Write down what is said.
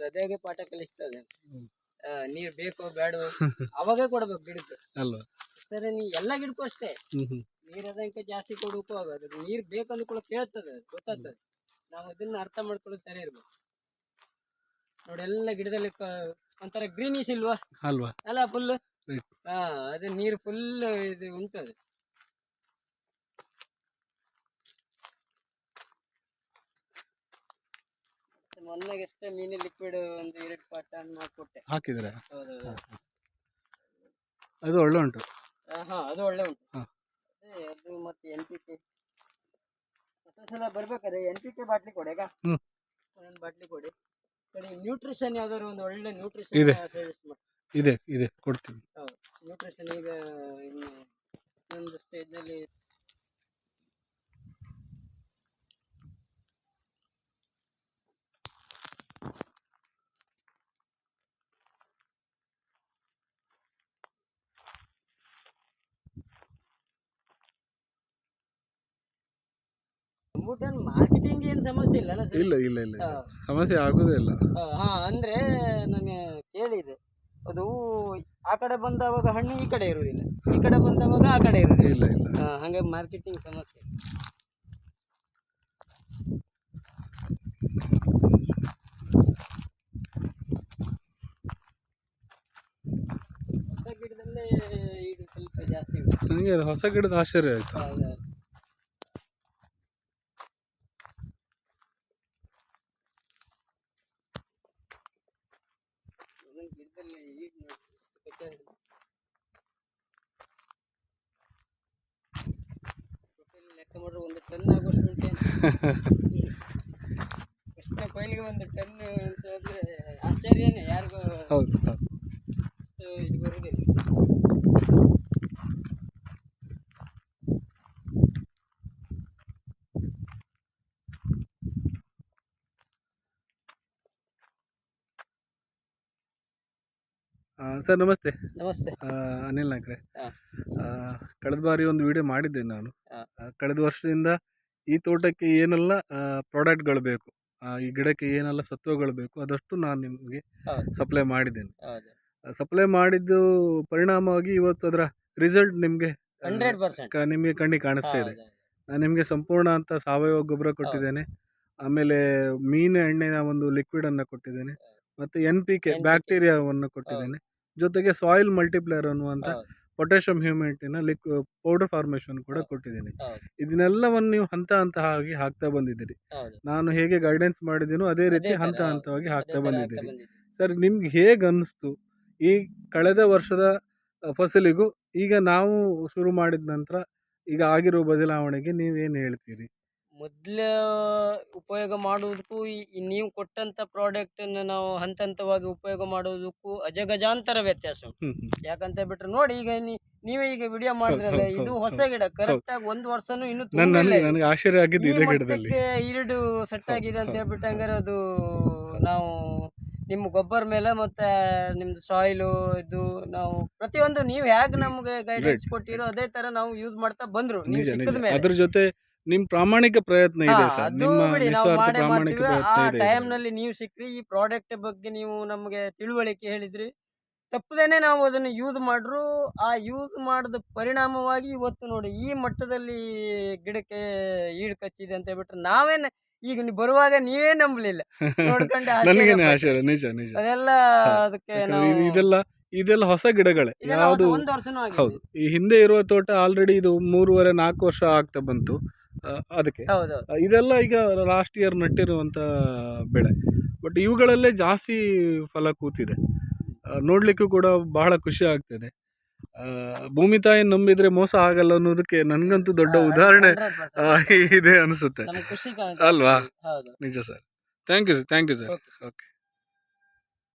ಬರ್ತದೆ, ಅದೇ ಪಾಠ ಕಲಿಸ್ತದೆ. ನೀರ್ ಬೇಕೋ ಬೇಡವೋ ಅವಾಗೇ ಕೊಡ್ಬೇಕು ಗಿಡಕ್ಕೆ ಅಲ್ವಾ. ಸರಿ, ನೀ ಎಲ್ಲ ಗಿಡಕ್ಕೂ ಅಷ್ಟೇ ನೀರ್ ಅದಕ್ಕೆ ಜಾಸ್ತಿ ಕೊಡಕ್ಕೂ ಆಗೋದು. ನೀರ್ ಬೇಕಂದ್ ಕೂಡ ಕೇಳ್ತದೆ, ಗೊತ್ತಾಗ್ತದೆ. ನಾವು ಅದನ್ನ ಅರ್ಥ ಮಾಡ್ಕೊಳ್ಳೋದು ಸರಿ ಇರ್ಬೇಕು ನೋಡಿ. ಎಲ್ಲ ಗಿಡದಲ್ಲಿ ಒಂಥರ ಗ್ರೀನಿಶ್ ಇಲ್ವಾ ಅಲ್ವಾ ಅಲ್ಲ, ಫುಲ್ ಅದೇ ನೀರು ಫುಲ್ ಇದು ಉಂಟು. ಅದು ಮೊನ್ನೆಗಷ್ಟೇ ಮೀನು ಲಿಕ್ವಿಡ್ ಒಂದು 2 ಪಾಟ ಮಾಡಿಕೊಟ್ಟೆ, ಹಾಕಿದ್ರೆ. ಹೌದೌದು, ಅದು ಒಳ್ಳೆ ಉಂಟು. ಅದು ಒಳ್ಳೆ ಉಂಟು. ಅದೇ ಅದು ಮತ್ತೆ NPK ಸಲ ಬರ್ಬೇಕಾದ್ರೆ NPK ಬಾಟ್ಲಿ ಕೊಡಿ, ಈಗ ಒಂದೊಂದು ಬಾಟ್ಲಿ ಕೊಡಿ. ನ್ಯೂಟ್ರಿಷನ್ ಯಾವ್ದಾದ್ರು ಒಂದು ಒಳ್ಳೆ ನ್ಯೂಟ್ರಿಷನ್ ಇದೆ ಕೊಡ್ತೀನಿ. ಹೌದು, ನ್ಯೂಟ್ರಿಷನ್ ಈಗ ಇನ್ನೊಂದು ಸ್ಟೇಜ್ನಲ್ಲಿ ಮಾರ್ಕೆಟಿಂಗ್ ಏನು ಸಮಸ್ಯೆ ಇಲ್ಲ. ಇಲ್ಲ ಸಮಸ್ಯೆ ಆಗೋದೇ ಇಲ್ಲ. ಅಂದ್ರೆ ನಾನು ಕೇಳಿದೆ, ಅದು ಆ ಕಡೆ ಬಂದವಾಗ ಹಣ್ಣು ಈ ಕಡೆ ಇರುವುದಿಲ್ಲ, ಈ ಕಡೆ ಬಂದವಾಗ ಆ ಕಡೆ ಇರುವುದಿಲ್ಲ. ಹಂಗೆ ಮಾರ್ಕೆಟಿಂಗ್ ಸಮಸ್ಯೆ. ಹೊಸ ಗಿಡದಲ್ಲೇ ಇದು ಸ್ವಲ್ಪ ಜಾಸ್ತಿ ಉಂಟು. ನನಗೆ ಹೊಸ ಗಿಡದ ಆಶ್ಚರ್ಯ ಆಯ್ತು. ಗಿಡದಲ್ಲಿ ಲೆಕ್ಕ ಮಾಡ್ರೆ 1 ಟನ್ ಆಗೋಷ್ಟು ಉಂಟೆ. ಎಷ್ಟೇ ಕೊಯ್ಲಿಗೆ 1 ಟನ್ ಅಂತ ಅಂದ್ರೆ ಆಶ್ಚರ್ಯನೇ, ಯಾರಿಗೂ ಅಷ್ಟು ಇದು ಬರುವುದಿಲ್ಲ. ಸರ್ ನಮಸ್ತೆ. ನಮಸ್ತೆ. ಅನಿಲ್ ನಾಯ್ಕರೆ. ಕಳೆದ ಬಾರಿ ಒಂದು ವಿಡಿಯೋ ಮಾಡಿದ್ದೆ ನಾನು. ಕಳೆದ ವರ್ಷದಿಂದ ಈ ತೋಟಕ್ಕೆ ಏನೆಲ್ಲ ಪ್ರಾಡಕ್ಟ್ಗಳು ಬೇಕು, ಈ ಗಿಡಕ್ಕೆ ಏನೆಲ್ಲ ಸತ್ವಗಳು ಬೇಕು ಅದಷ್ಟು ನಾನು ನಿಮಗೆ ಸಪ್ಲೈ ಮಾಡಿದ್ದೇನೆ. ಸಪ್ಲೈ ಮಾಡಿದ್ದು ಪರಿಣಾಮವಾಗಿ ಇವತ್ತು ಅದರ ರಿಸಲ್ಟ್ ನಿಮಗೆ 100% ನಿಮಗೆ ಕಣ್ಣಿಗೆ ಕಾಣಿಸ್ತಾ ಇದೆ. ನಾನು ನಿಮಗೆ ಸಂಪೂರ್ಣ ಅಂತ ಸಾವಯವ ಗೊಬ್ಬರ ಕೊಟ್ಟಿದ್ದೇನೆ, ಆಮೇಲೆ ಮೀನು ಎಣ್ಣೆಯ ಒಂದು ಲಿಕ್ವಿಡ್ ಅನ್ನು ಕೊಟ್ಟಿದ್ದೇನೆ, ಮತ್ತೆ NPK ಬ್ಯಾಕ್ಟೀರಿಯಾವನ್ನು ಕೊಟ್ಟಿದ್ದೇನೆ, ಜೊತೆಗೆ ಸಾಯಿಲ್ ಮಲ್ಟಿಪ್ಲೇಯರ್ ಅನ್ನುವಂಥ ಪೊಟ್ಯಾಷಿಯಂ ಹ್ಯೂಮಿಡಿಟಿನ ಪೌಡರ್ ಫಾರ್ಮೇಷನ್ ಕೂಡ ಕೊಟ್ಟಿದ್ದೇನೆ. ಇದನ್ನೆಲ್ಲವನ್ನು ನೀವು ಹಂತ ಆಗಿ ಹಾಕ್ತಾ ಬಂದಿದ್ದೀರಿ. ನಾನು ಹೇಗೆ ಗೈಡೆನ್ಸ್ ಮಾಡಿದ್ದೀನೋ ಅದೇ ರೀತಿ ಹಂತ ಹಂತವಾಗಿ ಹಾಕ್ತಾ ಬಂದಿದ್ದೀರಿ. ಸರ್, ನಿಮ್ಗೆ ಹೇಗೆ ಅನ್ನಿಸ್ತು ಈ ಕಳೆದ ವರ್ಷದ ಫಸಲಿಗೂ ಈಗ ನಾವು ಶುರು ಮಾಡಿದ ನಂತರ ಈಗ ಆಗಿರೋ ಬದಲಾವಣೆಗೆ ನೀವೇನು ಹೇಳ್ತೀರಿ? ಮೊದಲ ಉಪಯೋಗ ಮಾಡುವುದಕ್ಕೂ ನೀವು ಕೊಟ್ಟಂತ ಪ್ರಾಡಕ್ಟ್ ನಾವು ಹಂತವಾಗಿ ಉಪಯೋಗ ಮಾಡುವುದಕ್ಕೂ ಅಜಗಜಾಂತರ ವ್ಯತ್ಯಾಸ ಉಂಟು. ಯಾಕಂತ ಬಿಟ್ರೆ ನೋಡಿ, ಈಗ ನೀವೇ ಈಗ ವಿಡಿಯೋ ಮಾಡಿದ್ರಲ್ಲ, ಇದು ಹೊಸ ಗಿಡ, ಕರೆಕ್ಟ್ ಆಗಿ 1 ವರ್ಷನೂ ಇನ್ನು ಈಲ್ಡ್ ಸೆಟ್ ಆಗಿದೆ ಅಂತ ಹೇಳ್ಬಿಟ್ಟು ಹಂಗಾರೆ ಅದು ನಾವು ನಿಮ್ಮ ಗೊಬ್ಬರ ಮೇಲೆ ಮತ್ತೆ ನಿಮ್ದು ಸಾಯಿಲು ಇದು ನಾವು ಪ್ರತಿಯೊಂದು ನೀವು ಹೇಗೆ ನಮ್ಗೆ ಗೈಡೆನ್ಸ್ ಕೊಟ್ಟಿರೋ ಅದೇ ತರ ನಾವು ಯೂಸ್ ಮಾಡ್ತಾ ಬಂದ್ರು. ನೀವು ಸಿಕ್ಕದ ಮೇಲೆ ಅದ್ರ ಜೊತೆ ನಿಮ್ ಪ್ರಾಮಾಣಿಕ ಪ್ರಯತ್ನ ಇದೆ ಸರ್. ಅದು ಬಿಡಿ, ನಾವು ಮಾಡೇ ಮಾಡ್ತೀವಿ. ಆ ಟೈಮ್ ನಲ್ಲಿ ನೀವು ಸಿಕ್ಕ್ರಿ, ಈ ಪ್ರಾಡಕ್ಟ್ ಬಗ್ಗೆ ನೀವು ನಮ್ಗೆ ತಿಳುವಳಿಕೆ ಹೇಳಿದ್ರಿ, ತಪ್ಪದೇನೆ ನಾವು ಅದನ್ನು ಯೂಸ್ ಮಾಡ್ರು. ಆ ಯೂಸ್ ಮಾಡಿದ ಪರಿಣಾಮವಾಗಿ ಇವತ್ತು ನೋಡಿ ಈ ಮಟ್ಟದಲ್ಲಿ ಗಿಡಕ್ಕೆ ಈಡ್ ಕಚ್ಚಿದೆ ಅಂತ ಹೇಳ್ಬಿಟ್ರೆ ನಾವೇನ್ ಈಗ ಬರುವಾಗ ನೀವೇ ನಂಬಲಿಲ್ಲ, ನೋಡ್ಕೊಂಡೆ ಅದೆಲ್ಲ. ಅದಕ್ಕೆ ಇದೆಲ್ಲ ಹೊಸ ಗಿಡಗಳೇ, ಯಾವುದು 1 ವರ್ಷನೂ ಹೌದು. ಈ ಹಿಂದೆ ಇರುವ ತೋಟ ಆಲ್ರೆಡಿ ಇದು 3.5-4 ವರ್ಷ ಆಗ್ತಾ ಬಂತು. ಅದಕ್ಕೆ ಇದೆಲ್ಲ ಈಗ ಲಾಸ್ಟ್ ಇಯರ್ ನಟ್ಟಿರುವಂತ ಬೆಳೆ. ಬಟ್ ಇವುಗಳಲ್ಲೇ ಜಾಸ್ತಿ ಫಲ ಕೂತಿದೆ, ನೋಡ್ಲಿಕ್ಕೂ ಕೂಡ ಬಹಳ ಖುಷಿ ಆಗ್ತದೆ. ಭೂಮಿ ತಾಯಿ ನಂಬಿದ್ರೆ ಮೋಸ ಆಗಲ್ಲ ಅನ್ನೋದಕ್ಕೆ ನನ್ಗಂತೂ ದೊಡ್ಡ ಉದಾಹರಣೆ ಇದೆ ಅನಿಸುತ್ತೆ, ಅಲ್ವಾ? ನಿಜ sir. Thank you sir. Okay.